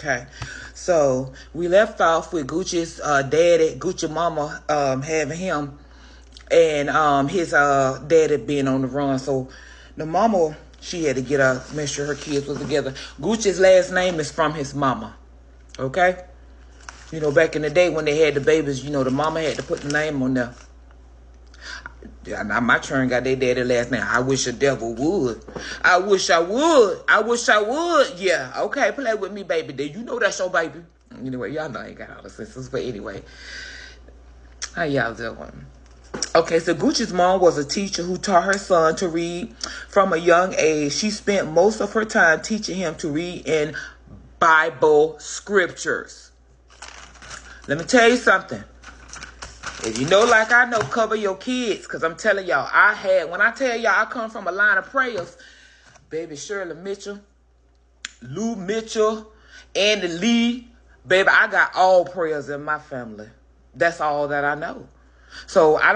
Okay, so we left off with Gucci's daddy, Gucci mama having him, and his daddy being on the run. So the mama, she had to get make sure her kids was together. Gucci's last name is from his mama. Okay, you know, back in the day when they had the babies, you know, the mama had to put the name on there. Yeah, now my turn got their daddy last name. I wish a devil would. I wish I would. I wish I would. Yeah. Okay, play with me, baby. Do you know that's your baby? Anyway, y'all know I ain't got all the sisters. But anyway, how y'all doing? Okay, so Gucci's mom was a teacher who taught her son to read from a young age. She spent most of her time teaching him to read in Bible scriptures. Let me tell you something. If you know, like I know, cover your kids. Because I'm telling y'all, when I tell y'all I come from a line of prayers, baby Shirley Mitchell, Lou Mitchell, Andy Lee, baby, I got all prayers in my family. That's all that I know. So I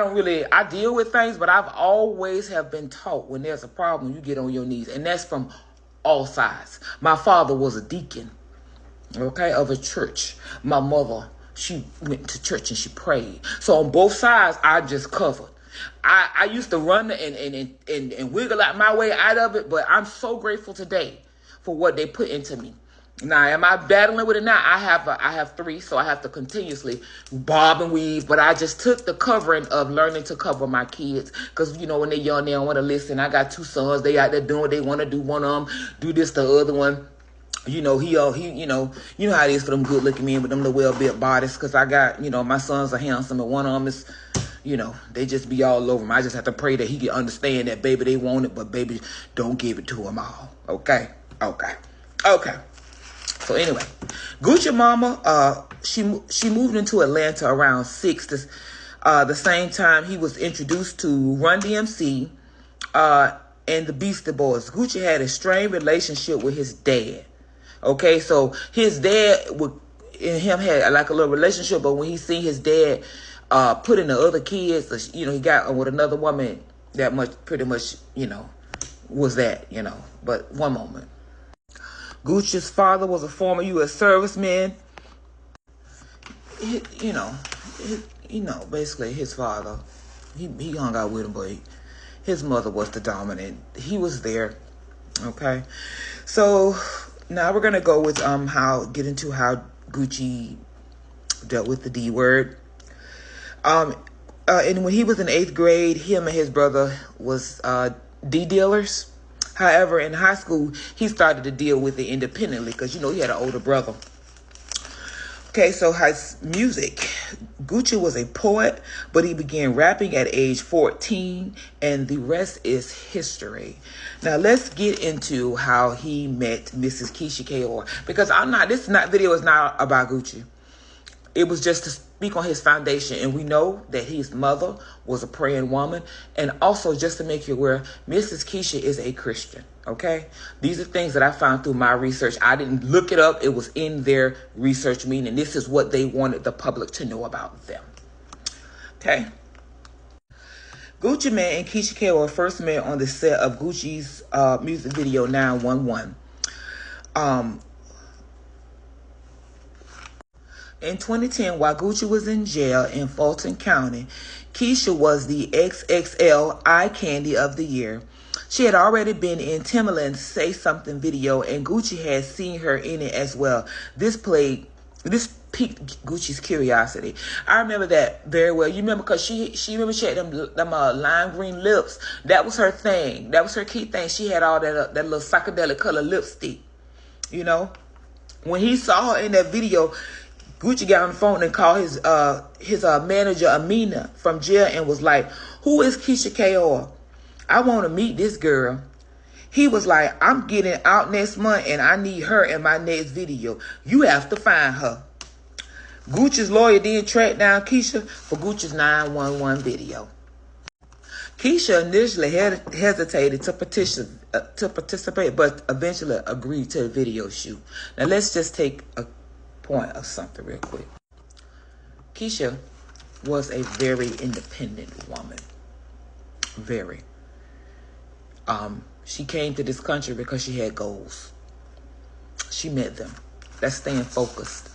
deal with things, but I've always have been taught when there's a problem, you get on your knees. And that's from all sides. My father was a deacon, okay, of a church. My mother, she went to church and she prayed. So on both sides, I just covered. I used to run and wiggle out my way out of it, but I'm so grateful today for what they put into me. Now, am I battling with it now? I have 3, so I have to continuously bob and weave. But I just took the covering of learning to cover my kids. Because, you know, when they're young, they don't want to listen. I got 2 sons. They out there doing what they want to do. One of them do this, the other one. You know, he you know how it is for them good looking men with them little well-built bodies. Because I got, you know, my sons are handsome and one of them is, you know, they just be all over him. I just have to pray that he can understand that, baby, they want it, but baby, don't give it to them all. Okay? Okay. Okay. So anyway, Gucci mama, she moved into Atlanta around 6. The same time he was introduced to Run DMC and the Beastie Boys. Gucci had a strained relationship with his dad. Okay, so his dad and him had like a little relationship, but when he seen his dad put in the other kids, you know, he got with another woman that pretty much, you know, was that, you know. But one moment. Gucci's father was a former U.S. serviceman. Basically his father, he hung out with him, but his mother was the dominant. He was there. Okay, so now we're gonna go with get into how Gucci dealt with the D word. And when he was in 8th grade, him and his brother was D dealers. However, in high school, he started to deal with it independently because, you know, he had an older brother. Okay, so his music. Gucci was a poet, but he began rapping at age 14, and the rest is history. Now, let's get into how he met Mrs. Keyshia Ka'Oir, because this video is not about Gucci. It was just to speak on his foundation. And we know that his mother was a praying woman. And also, just to make you aware, Mrs. Keyshia is a Christian. Okay? These are things that I found through my research. I didn't look it up. It was in their research meeting. This is what they wanted the public to know about them. Okay? Gucci Mane and Keyshia Ka'Oir first met on the set of Gucci's music video 911. In 2010, while Gucci was in jail in Fulton County, Keyshia was the XXL Eye Candy of the Year. She had already been in Timbaland's Say Something video, and Gucci had seen her in it as well. This piqued Gucci's curiosity. I remember that very well. You remember because she had them lime green lips. That was her thing. That was her key thing. She had all that little psychedelic color lipstick. You know, when he saw her in that video, Gucci got on the phone and called his manager, Amina, from jail and was like, "Who is Keyshia Ka'Oir? I want to meet this girl." He was like, "I'm getting out next month and I need her in my next video. You have to find her." Gucci's lawyer then tracked down Keyshia for Gucci's 911 video. Keyshia initially hesitated to participate, but eventually agreed to the video shoot. Now let's just take a point of something real quick. Keyshia was a very independent woman. Very. She came to this country because she had goals. She met them. That's staying focused.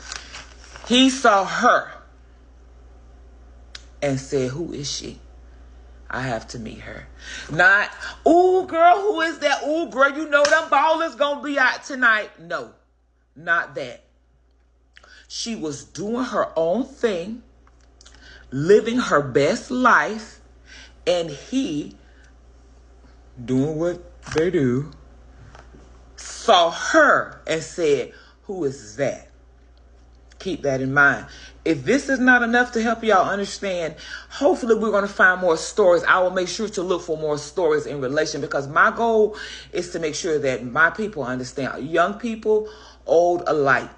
He saw her and said, who is she? I have to meet her. Not, ooh, girl, who is that? Ooh, girl, you know them ballers gonna be out tonight. No, not that. She was doing her own thing, living her best life, and he, doing what they do, saw her and said, who is that? Keep that in mind. If this is not enough to help y'all understand, hopefully we're going to find more stories. I will make sure to look for more stories in relation, because my goal is to make sure that my people understand, young people, old alike.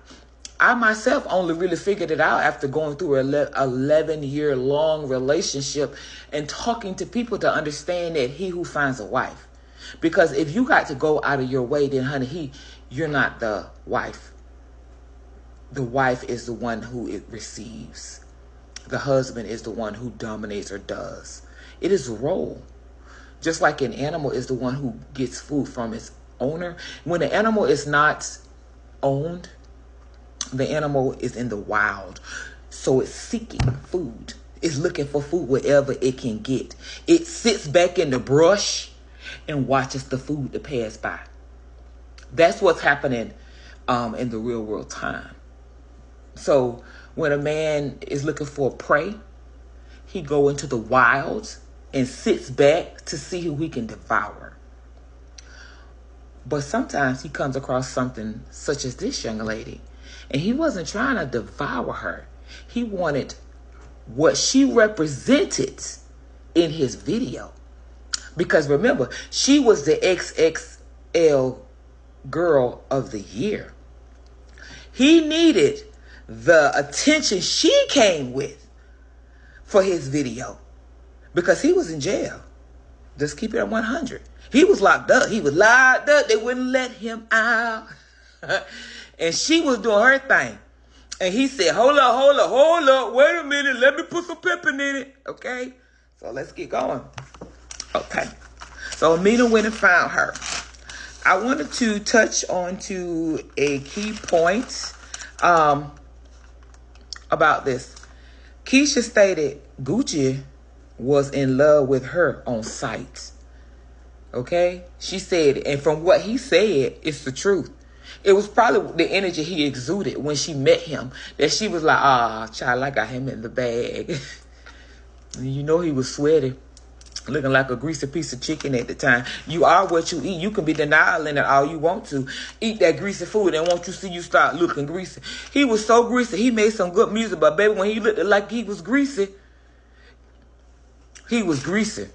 I myself only really figured it out after going through an 11-year-long relationship and talking to people to understand that he who finds a wife. Because if you got to go out of your way, then honey, you're not the wife. The wife is the one who it receives. The husband is the one who dominates or does. It is a role. Just like an animal is the one who gets food from its owner. When the animal is not owned, the animal is in the wild. So it's seeking food. It's looking for food wherever it can get. It sits back in the brush and watches the food to pass by. That's what's happening in the real world time. So when a man is looking for prey, he go into the wild and sits back to see who he can devour. But sometimes he comes across something such as this young lady, and he wasn't trying to devour her. He wanted what she represented in his video. Because remember, she was the XXL girl of the year. He needed the attention she came with for his video, because he was in jail. Just keep it at 100. He was locked up. He was locked up. They wouldn't let him out. And she was doing her thing. And he said, hold up. Wait a minute. Let me put some pepper in it. Okay. So let's get going. Okay. So Amina went and found her. I wanted to touch on to a key point about this. Keyshia stated Gucci was in love with her on sight. Okay? She said, and from what he said, it's the truth. It was probably the energy he exuded when she met him, that she was like, child, I got him in the bag. You know he was sweaty, looking like a greasy piece of chicken at the time. You are what you eat. You can be denying it all you want to. Eat that greasy food and won't you see you start looking greasy. He was so greasy. He made some good music, but baby, when he looked like he was greasy, he was greasy.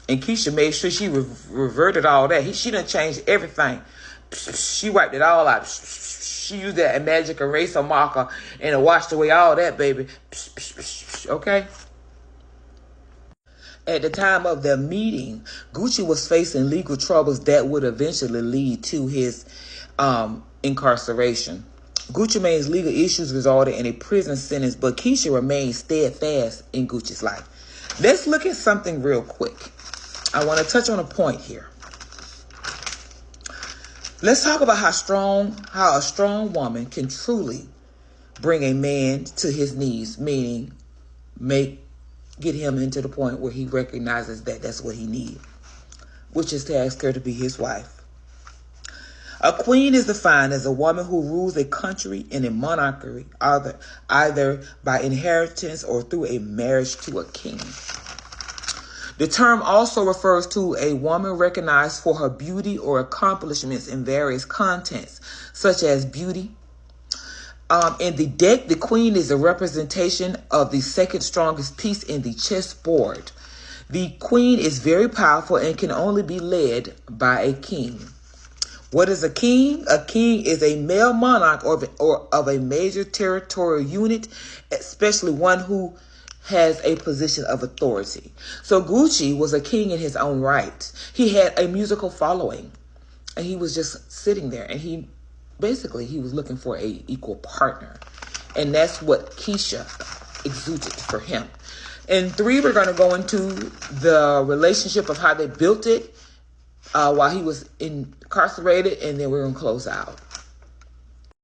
And Keyshia made sure she reverted all that. She done changed everything. She wiped it all out. She used that magic eraser marker and it washed away all that, baby. Okay? At the time of their meeting, Gucci was facing legal troubles that would eventually lead to his incarceration. Gucci Mane's legal issues resulted in a prison sentence, but Keyshia remained steadfast in Gucci's life. Let's look at something real quick. I want to touch on a point here. Let's talk about how a strong woman can truly bring a man to his knees, meaning get him into the point where he recognizes that that's what he needs, which is to ask her to be his wife. A queen is defined as a woman who rules a country in a monarchy, either by inheritance or through a marriage to a king. The term also refers to a woman recognized for her beauty or accomplishments in various contexts, such as beauty. In the deck, the queen is a representation of the second strongest piece in the chessboard. The queen is very powerful and can only be led by a king. What is a king? A king is a male monarch or of a major territorial unit, especially one who has a position of authority. So Gucci was a king in his own right. He had a musical following, and he was just sitting there, and he was looking for a equal partner, and that's what Keyshia exuded for him. In 3, we're going to go into the relationship of how they built it while he was incarcerated, and then we're going to close out.